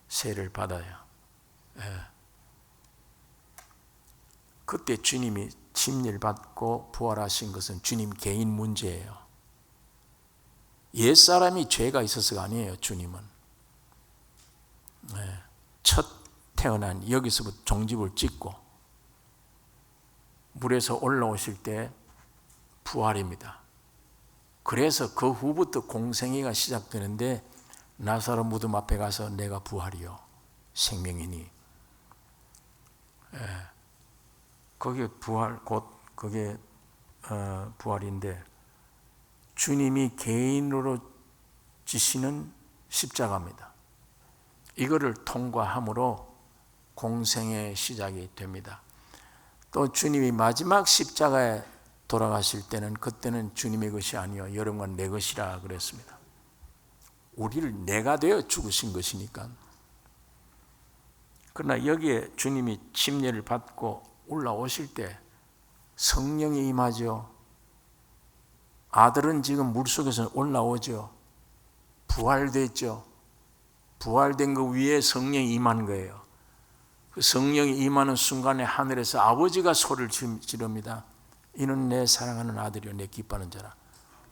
세례를 받아야. 그때 주님이 침례를 받고 부활하신 것은 주님 개인 문제예요. 옛사람이 죄가 있어서가 아니에요. 주님은 첫 태어난 여기서부터 종집을 찍고 물에서 올라오실 때 부활입니다. 그래서 그 후부터 공생애가 시작되는데 나사로 무덤 앞에 가서 내가 부활이요 생명이니 그게 부활 곧 그게 부활인데 주님이 개인으로 지시는 십자가입니다. 이거를 통과함으로 공생의 시작이 됩니다. 또 주님이 마지막 십자가에 돌아가실 때는 그때는 주님의 것이 아니요 여러분과 내 것이라 그랬습니다. 우리를 내가 되어 죽으신 것이니까 그러나 여기에 주님이 침례를 받고 올라오실 때 성령이 임하죠. 아들은 지금 물속에서 올라오죠. 부활됐죠. 부활된 그 위에 성령이 임한 거예요. 그 성령이 임하는 순간에 하늘에서 아버지가 소리를 지릅니다. 이는 내 사랑하는 아들이요 내 기뻐하는 자라.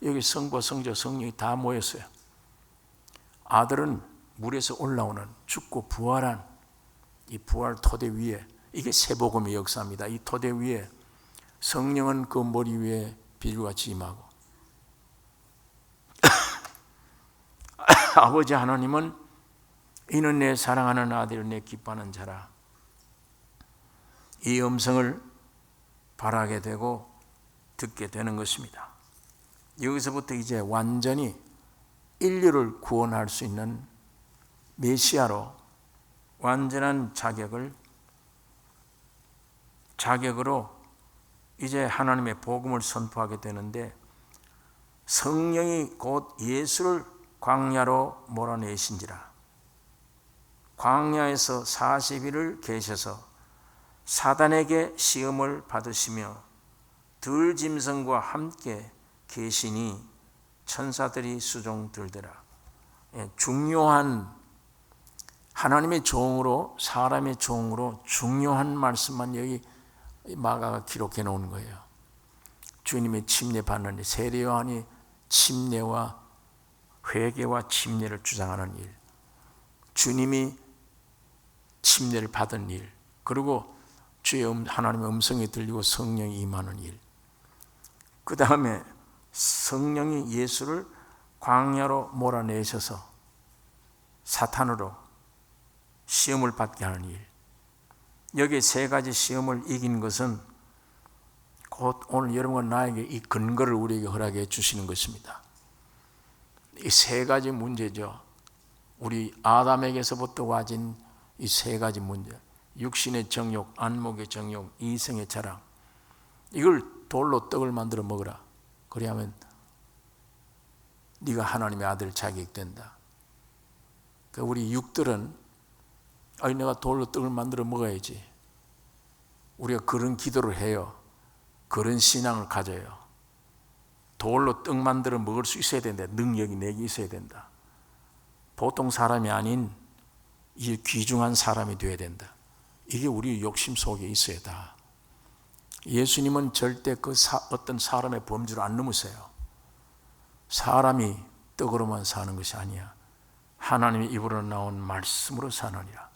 여기 성부, 성자, 성령이 다 모였어요. 아들은 물에서 올라오는 죽고 부활한 이 부활 토대 위에, 이게 세복음의 역사입니다. 이 토대 위에 성령은 그 머리 위에 비둘같이 임하고 아버지 하나님은 이는 내 사랑하는 아들 내 기뻐하는 자라. 이 음성을 바라게 되고 듣게 되는 것입니다. 여기서부터 이제 완전히 인류를 구원할 수 있는 메시아로 완전한 자격으로 이제 하나님의 복음을 선포하게 되는데, 성령이 곧 예수를 광야로 몰아내신지라. 광야에서 40일을 계셔서 사단에게 시험을 받으시며 들짐승과 함께 계시니 천사들이 수종 들더라. 중요한 하나님의 종으로, 사람의 종으로 중요한 말씀만 여기 마가가 기록해 놓은 거예요. 주님의 침례 받는 일, 세례 요한이 침례와 회개와 침례를 주장하는 일, 주님이 침례를 받은 일, 그리고 주의 하나님의 음성이 들리고 성령이 임하는 일, 그 다음에 성령이 예수를 광야로 몰아내셔서 사탄으로 시험을 받게 하는 일, 여기 세 가지 시험을 이긴 것은 곧 오늘 여러분과 나에게 이 근거를 우리에게 허락해 주시는 것입니다. 이 세 가지 문제죠. 우리 아담에게서부터 와진 이 세 가지 문제, 육신의 정욕, 안목의 정욕, 이성의 자랑, 이걸 돌로 떡을 만들어 먹으라. 그래야면 네가 하나님의 아들 자격된다. 그러니까 우리 육들은 아니 내가 돌로 떡을 만들어 먹어야지. 우리가 그런 기도를 해요. 그런 신앙을 가져요. 돌로 떡 만들어 먹을 수 있어야 된다. 능력이 내게 있어야 된다. 보통 사람이 아닌 이 귀중한 사람이 되어야 된다. 이게 우리 욕심 속에 있어야 다. 예수님은 절대 어떤 사람의 범주를 안 넘으세요. 사람이 떡으로만 사는 것이 아니야. 하나님의 입으로 나온 말씀으로 사느니라.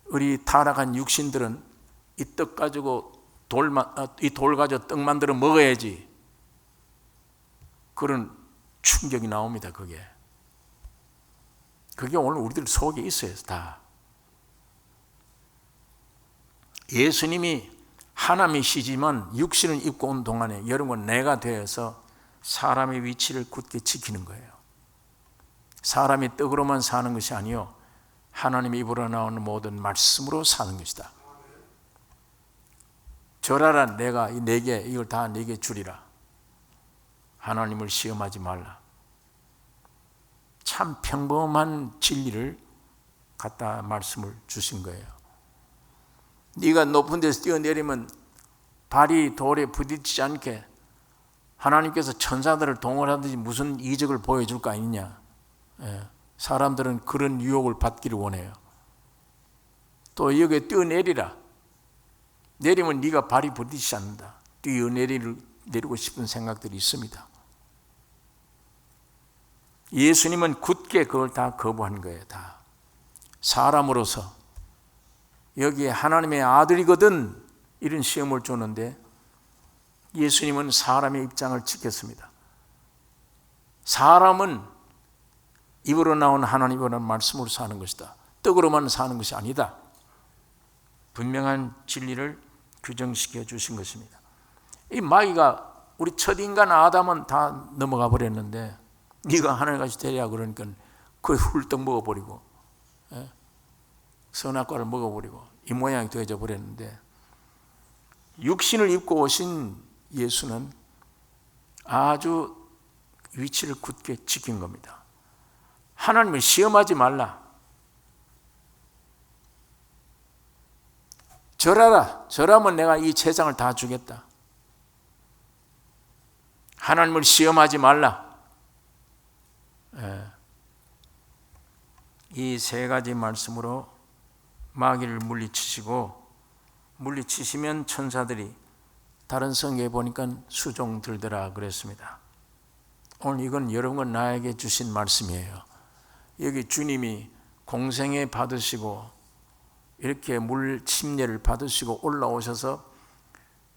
우리 타락한 육신들은 이 떡 가지고 이 돌 가지고 떡 만들어 먹어야지. 그런 충격이 나옵니다. 그게 오늘 우리들 속에 있어요. 다. 예수님이 하나님이시지만 육신을 입고 온 동안에 여러분 내가 되어서 사람의 위치를 굳게 지키는 거예요. 사람이 떡으로만 사는 것이 아니요 하나님의 입으로 나오는 모든 말씀으로 사는 것이다. 절하라 내가 내게 이걸 다 내게 주리라. 하나님을 시험하지 말라. 참 평범한 진리를 갖다 말씀을 주신 거예요. 네가 높은 데서 뛰어내리면 발이 돌에 부딪히지 않게 하나님께서 천사들을 동원하든지 무슨 이적을 보여줄 거 아니냐. 사람들은 그런 유혹을 받기를 원해요. 또 여기에 뛰어내리라. 내리면 네가 발이 부딪히지 않는다. 뛰어내리고 싶은 생각들이 있습니다. 예수님은 굳게 그걸 다 거부한 거예요. 다. 사람으로서 여기에 하나님의 아들이거든 이런 시험을 주는데 예수님은 사람의 입장을 지켰습니다. 사람은 입으로 나온 하나님이라는 말씀으로 사는 것이다. 떡으로만 사는 것이 아니다. 분명한 진리를 규정시켜 주신 것입니다. 이 마귀가 우리 첫인간 아담은 다 넘어가 버렸는데 네가 하늘같이 되랴 그러니까 그걸 훌떡 먹어버리고 선악과를 먹어버리고 이 모양이 되어져 버렸는데 육신을 입고 오신 예수는 아주 위치를 굳게 지킨 겁니다. 하나님을 시험하지 말라. 절하라. 절하면 내가 이 세상을 다 주겠다. 하나님을 시험하지 말라. 이 세 가지 말씀으로 마귀를 물리치시고, 물리치시면 천사들이, 다른 성경에 보니까 수종 들더라 그랬습니다. 오늘 이건 여러분과 나에게 주신 말씀이에요. 여기 주님이 공생애 받으시고 이렇게 물 침례를 받으시고 올라오셔서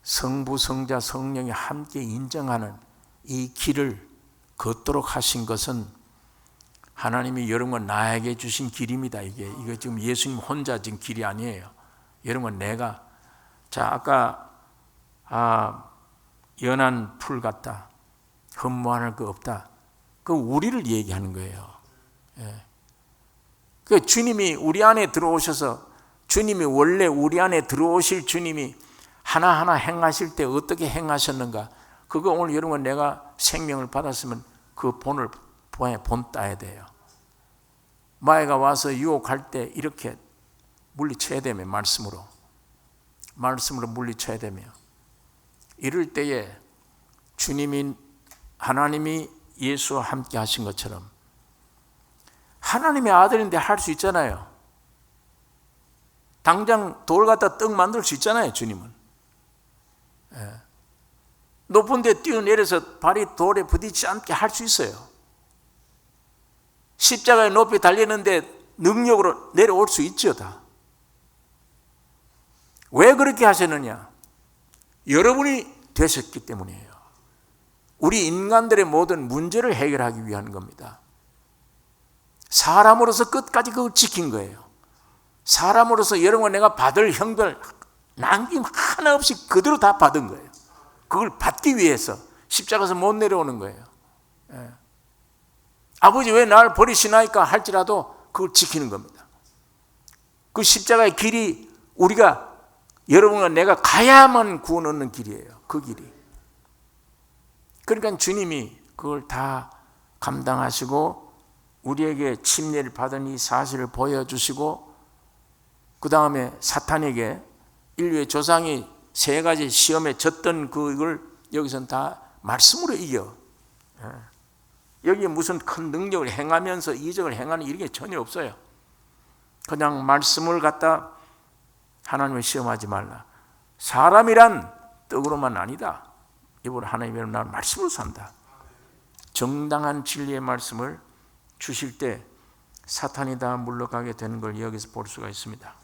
성부, 성자, 성령이 함께 인정하는 이 길을 걷도록 하신 것은 하나님이 여러분과 나에게 주신 길입니다. 이게 지금 예수님 혼자 지금 길이 아니에요. 여러분과 내가. 자, 아까 연한 풀 같다, 흠모할 거 없다, 그 우리를 얘기하는 거예요. 그 주님이 우리 안에 들어오셔서, 주님이 원래 우리 안에 들어오실 주님이 하나하나 행하실 때 어떻게 행하셨는가, 그거 오늘 여러분과 내가 생명을 받았으면 그 본을 본 따야 돼요. 마귀가 와서 유혹할 때 이렇게 물리쳐야 되며, 말씀으로 물리쳐야 되며, 이럴 때에 주님이, 하나님이 예수와 함께 하신 것처럼 하나님의 아들인데 할 수 있잖아요. 당장 돌 갖다 떡 만들 수 있잖아요. 주님은 높은 데 뛰어내려서 발이 돌에 부딪히지 않게 할 수 있어요. 십자가에 높이 달리는데 능력으로 내려올 수 있죠. 다. 왜 그렇게 하셨느냐? 여러분이 되셨기 때문이에요. 우리 인간들의 모든 문제를 해결하기 위한 겁니다. 사람으로서 끝까지 그걸 지킨 거예요. 사람으로서 여러분과 내가 받을 형벌 남김 하나 없이 그대로 다 받은 거예요. 그걸 받기 위해서 십자가에서 못 내려오는 거예요. 아버지 왜 나를 버리시나이까 할지라도 그걸 지키는 겁니다. 그 십자가의 길이 우리가, 여러분과 내가 가야만 구원 얻는 길이에요. 그 길이. 그러니까 주님이 그걸 다 감당하시고 우리에게 침례를 받은 이 사실을 보여주시고, 그 다음에 사탄에게, 인류의 조상이 세 가지 시험에 졌던 그걸 여기서는 다 말씀으로 이겨. 여기에 무슨 큰 능력을 행하면서 이적을 행하는 이런 게 전혀 없어요. 그냥 말씀을 갖다 하나님을 시험하지 말라. 사람이란 떡으로만 아니다. 이번 하나님의 나는 말씀으로 산다. 정당한 진리의 말씀을 주실 때 사탄이 다 물러가게 되는 걸 여기서 볼 수가 있습니다.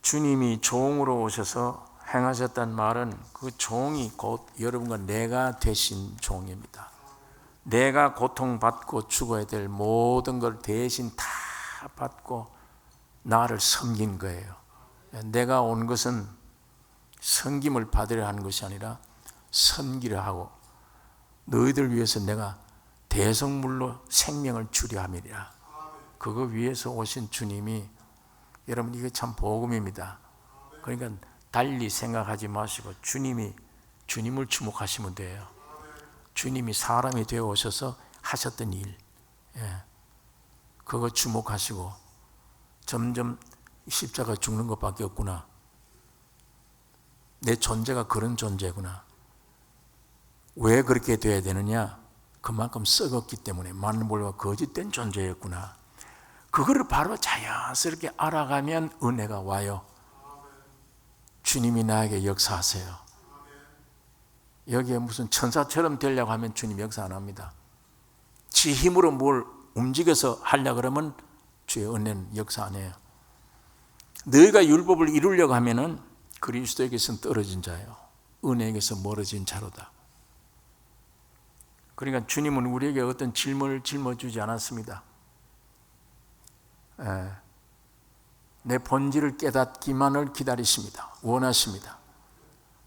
주님이 종으로 오셔서 행하셨단 말은 그 종이 곧 여러분과 내가 되신 종입니다. 내가 고통받고 죽어야 될 모든 걸 대신 다 받고 나를 섬긴 거예요. 내가 온 것은 섬김을 받으려 하는 것이 아니라 섬기려 하고, 너희들 위해서 내가 대성물로 생명을 주려 함이라. 그거 위해서 오신 주님이, 여러분 이게 참 복음입니다. 그러니까 달리 생각하지 마시고 주님을 주목하시면 돼요. 주님이 사람이 되어 오셔서 하셨던 일, 그거 주목하시고 점점 십자가 죽는 것밖에 없구나. 내 존재가 그런 존재구나. 왜 그렇게 돼야 되느냐? 그만큼 썩었기 때문에 만물과 거짓된 존재였구나. 그거를 바로 자연스럽게 알아가면 은혜가 와요. 주님이 나에게 역사하세요. 여기에 무슨 천사처럼 되려고 하면 주님 역사 안 합니다. 지 힘으로 뭘 움직여서 하려고 그러면 주의 은혜는 역사 안 해요. 너희가 율법을 이루려고 하면은 그리스도에게서는 떨어진 자예요. 은혜에게서 멀어진 자로다. 그러니까 주님은 우리에게 어떤 질문을 짊어주지 않았습니다. 내 본질을 깨닫기만을 기다리십니다. 원하십니다.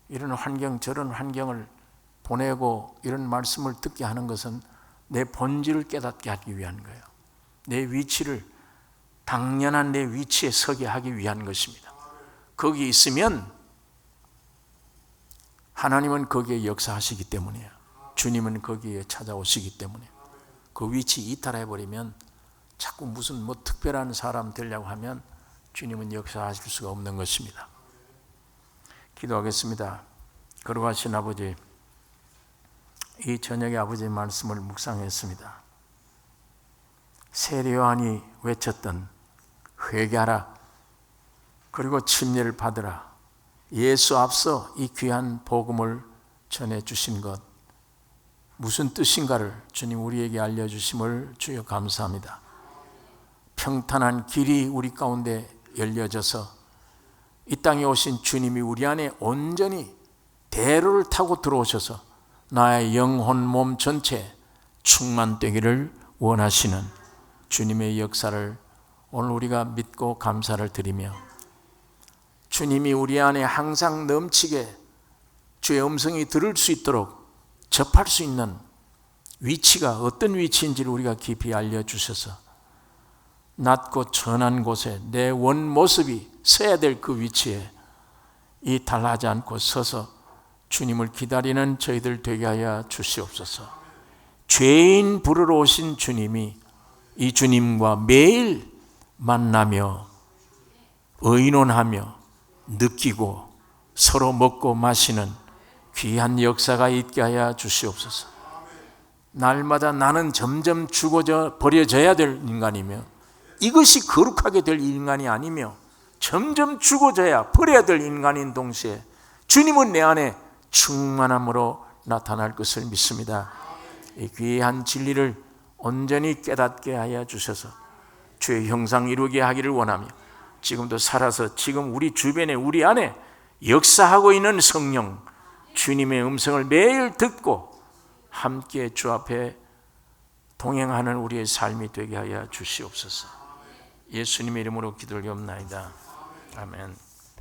이런 환경, 저런 환경을 보내고 이런 말씀을 듣게 하는 것은 내 본질을 깨닫게 하기 위한 거예요. 내 위치를, 당연한 내 위치에 서게 하기 위한 것입니다. 거기 있으면 하나님은 거기에 역사하시기 때문이에요. 주님은 거기에 찾아오시기 때문에. 그 위치 이탈해버리면 자꾸 무슨 특별한 사람 되려고 하면 주님은 역사하실 수가 없는 것입니다. 기도하겠습니다. 거룩하신 아버지, 이 저녁에 아버지의 말씀을 묵상했습니다. 세례 요한이 외쳤던 회개하라, 그리고 침례를 받으라, 예수 앞서 이 귀한 복음을 전해주신 것, 무슨 뜻인가를 주님 우리에게 알려주심을 주여 감사합니다. 평탄한 길이 우리 가운데 열려져서 이 땅에 오신 주님이 우리 안에 온전히 대로를 타고 들어오셔서 나의 영혼 몸 전체 충만되기를 원하시는 주님의 역사를 오늘 우리가 믿고 감사를 드리며, 주님이 우리 안에 항상 넘치게 주의 음성이 들을 수 있도록 접할 수 있는 위치가 어떤 위치인지를 우리가 깊이 알려주셔서 낮고 천한 곳에 내 원모습이 서야 될 그 위치에 이탈하지 않고 서서 주님을 기다리는 저희들 되게 하여 주시옵소서. 죄인 부르러 오신 주님이 이 주님과 매일 만나며 의논하며 느끼고 서로 먹고 마시는 귀한 역사가 있게 하여 주시옵소서. 날마다 나는 점점 죽어져 버려져야 될 인간이며 이것이 거룩하게 될 인간이 아니며 점점 죽어져야 버려야 될 인간인 동시에 주님은 내 안에 충만함으로 나타날 것을 믿습니다. 이 귀한 진리를 온전히 깨닫게 하여 주셔서 주의 형상 이루게 하기를 원하며, 지금도 살아서 지금 우리 주변에 우리 안에 역사하고 있는 성령 주님의 음성을 매일 듣고 함께 주 앞에 동행하는 우리의 삶이 되게 하여 주시옵소서. 예수님의 이름으로 기도를 드리옵나이다. 아멘.